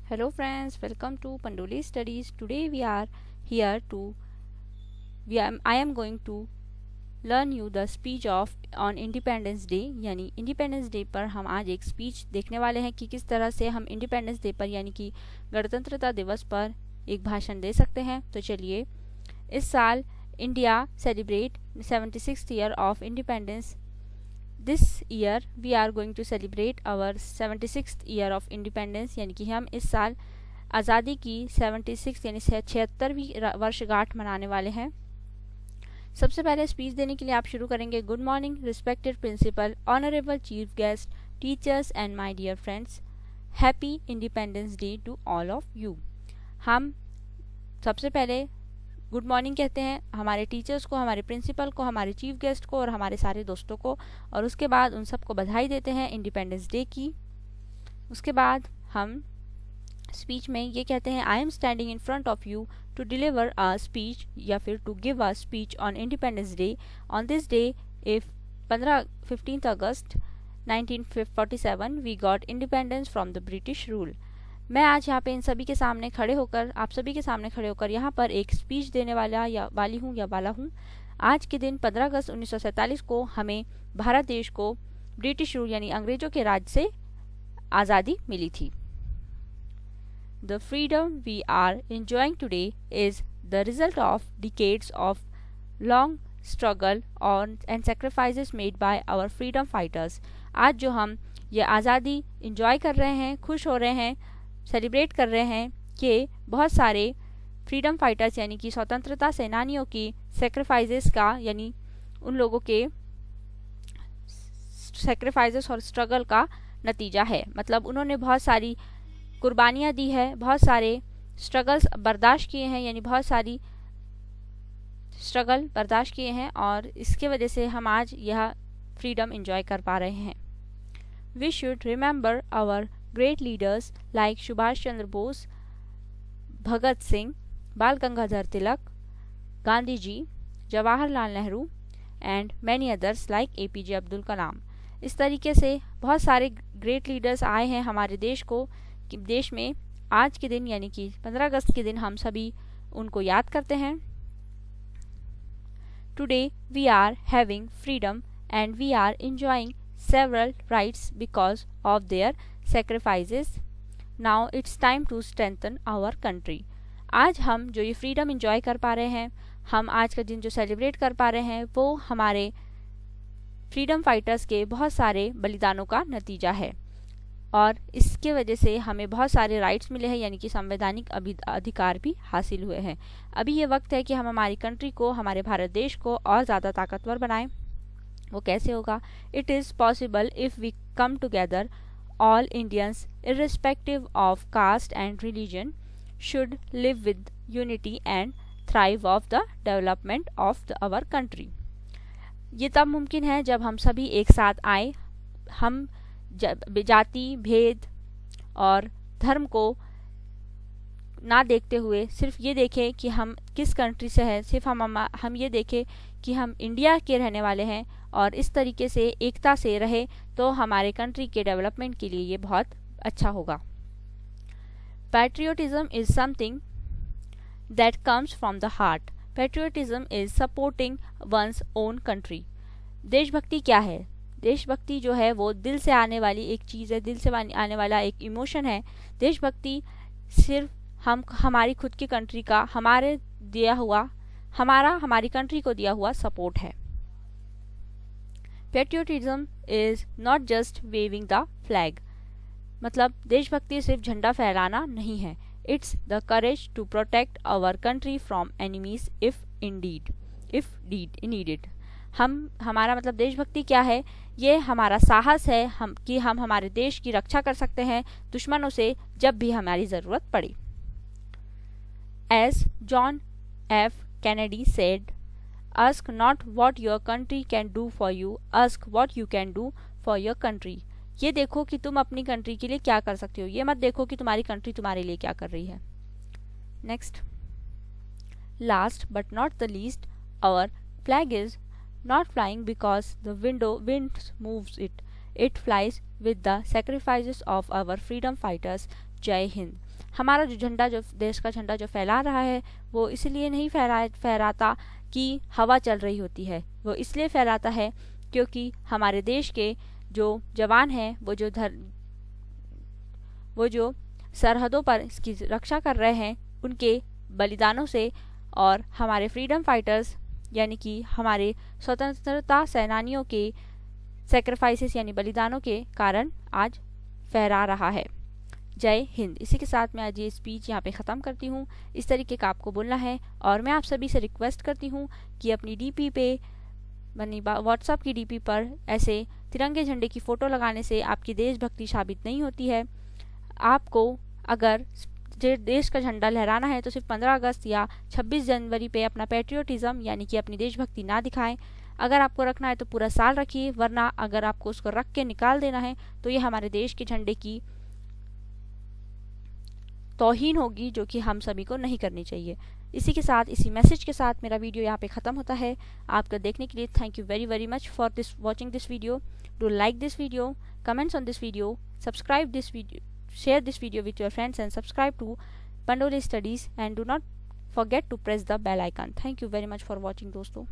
Hello friends, welcome to Pandoli Studies. Today we are here to I am going to learn you the speech of on Independence Day यानी independence day पर हम आज एक speech देखने वाले हैं कि किस तरह से हम इंडिपेंडेंस डे पर यानी कि गणतंत्रता दिवस पर एक भाषण दे सकते हैं। तो चलिए, इस साल India celebrate 76th year of independence. This year we are going to celebrate our 76th year of independence यानी कि हम इस साल आज़ादी की 76 यानी 76वीं वर्षगांठ मनाने वाले हैं। सबसे पहले स्पीच देने के लिए आप शुरू करेंगे। Good morning respected principal, honourable chief guest, teachers and my dear friends, happy independence day to all of you. हम सबसे पहले गुड मॉर्निंग कहते हैं हमारे टीचर्स को, हमारे प्रिंसिपल को, हमारे चीफ गेस्ट को और हमारे सारे दोस्तों को, और उसके बाद उन सबको बधाई देते हैं इंडिपेंडेंस डे की। उसके बाद हम स्पीच में ये कहते हैं, I am standing in front of you to deliver a speech या फिर to give a speech on independence day. On this day if 15th August 1947 we got independence from the British rule. मैं आज यहाँ पे इन सभी के सामने खड़े होकर, आप सभी के सामने खड़े होकर यहाँ पर एक स्पीच देने वाला या वाली हूँ या वाला हूँ। आज के दिन 15 अगस्त 1947 को हमें भारत देश को ब्रिटिश रूल यानी अंग्रेजों के राज से आज़ादी मिली थी। The freedom we are enjoying today is the result of decades of long struggle and sacrifices made by our freedom fighters। आज जो हम ये आज़ादी इंजॉय कर रहे हैं, खुश हो रहे हैं, सेलिब्रेट कर रहे हैं कि बहुत सारे फ्रीडम फाइटर्स यानी कि स्वतंत्रता सेनानियों की सेक्रीफाइसेस का यानी उन लोगों के सेक्रीफाइसेस और स्ट्रगल का नतीजा है। मतलब उन्होंने बहुत सारी कुर्बानियाँ दी है, बहुत सारे स्ट्रगल्स बर्दाश्त किए हैं, यानी बहुत सारी स्ट्रगल बर्दाश्त किए हैं और इसके वजह से हम आज यह फ्रीडम एंजॉय कर पा रहे हैं। We should remember our great leaders like Subhash Chandra Bose, Bhagat Singh, Bal Gangadhar Tilak, Gandhi ji, Jawaharlal Nehru and many others like APJ Abdul Kalam. इस तरीके से बहुत सारे ग्रेट लीडर्स आए हैं हमारे देश में आज के दिन यानी कि 15 अगस्त के दिन हम सभी उनको याद करते हैं। Today we are having freedom and we are enjoying several rights because of their sacrifices. Now it's time to strengthen our country. आज हम जो ये फ्रीडम एंजॉय कर पा रहे हैं, हम आज का दिन जो सेलिब्रेट कर पा रहे हैं, वो हमारे फ्रीडम फाइटर्स के बहुत सारे बलिदानों का नतीजा है और इसके वजह से हमें बहुत सारे राइट्स मिले हैं यानी कि संवैधानिक अधिकार भी हासिल हुए हैं। अभी ये वक्त है कि हम हमारी कंट्री को, हमारे भारत देश को और ज़्यादा ताकतवर बनाएं। वो कैसे होगा? It is possible if we come together. All Indians irrespective of caste and religion should live with unity and thrive of the development of our country. ये तब मुमकिन है जब हम सभी एक साथ आए, हम जाति भेद और धर्म को ना देखते हुए सिर्फ ये देखें कि हम किस कंट्री से हैं, सिर्फ हम ये देखें कि हम इंडिया के रहने वाले हैं और इस तरीके से एकता से रहे तो हमारे कंट्री के डेवलपमेंट के लिए ये बहुत अच्छा होगा। Patriotism is something that comes from the heart. Patriotism is supporting one's own country. देशभक्ति क्या है? देशभक्ति जो है वो दिल से आने वाली एक चीज़ है, दिल से आने वाला एक इमोशन है। देशभक्ति सिर्फ हम हमारी खुद की कंट्री का, हमारी कंट्री को दिया हुआ सपोर्ट है। Patriotism is not just waving the flag. मतलब देशभक्ति सिर्फ झंडा फहराना नहीं है। It's the courage to protect our country from enemies if needed. हमारा मतलब देशभक्ति क्या है? ये हमारा साहस है कि हम हमारे देश की रक्षा कर सकते हैं दुश्मनों से जब भी हमारी ज़रूरत पड़े। As John F. Kennedy said, ask not what your country can do for you, ask what you can do for your country। ये देखो कि तुम अपनी कंट्री के लिए क्या कर सकते हो, ये मत देखो कि तुम्हारी कंट्री तुम्हारे लिए क्या कर रही है। Next, last but not the least, our flag is not flying because the wind moves it. It flies with the sacrifices of our freedom fighters. जय हिंद। हमारा जो झंडा, जो देश का झंडा जो फहरा रहा है, वो इसलिए नहीं फहराता कि हवा चल रही होती है, वो इसलिए फहराता है क्योंकि हमारे देश के जो जवान हैं, वो जो सरहदों पर इसकी रक्षा कर रहे हैं, उनके बलिदानों से और हमारे फ्रीडम फाइटर्स यानी कि हमारे स्वतंत्रता सेनानियों के सेक्रीफाइसेस यानी बलिदानों के कारण आज फहरा रहा है। जय हिंद। इसी के साथ मैं आज ये स्पीच यहाँ पे ख़त्म करती हूँ। इस तरीके का आपको बोलना है और मैं आप सभी से रिक्वेस्ट करती हूँ कि अपनी डीपी पे, व्हाट्सएप की डीपी पर ऐसे तिरंगे झंडे की फ़ोटो लगाने से आपकी देशभक्ति साबित नहीं होती है। आपको अगर देश का झंडा लहराना है तो सिर्फ 15 अगस्त या 26 जनवरी पे अपना पैट्रियोटिज्म यानी कि अपनी देशभक्ति ना दिखाएं। अगर आपको रखना है तो पूरा साल रखिए, वरना अगर आपको उसको रख के निकाल देना है तो ये हमारे देश के झंडे की तौहीन होगी, जो कि हम सभी को नहीं करनी चाहिए। इसी के साथ, इसी मैसेज के साथ मेरा वीडियो यहाँ पे ख़त्म होता है। आपका देखने के लिए thank you very much for watching this video. Do like this video, comments on this video, subscribe this video, share this video with your friends and subscribe to Pandoli Studies and do not forget to press the bell icon. Thank you very much for watching दोस्तों।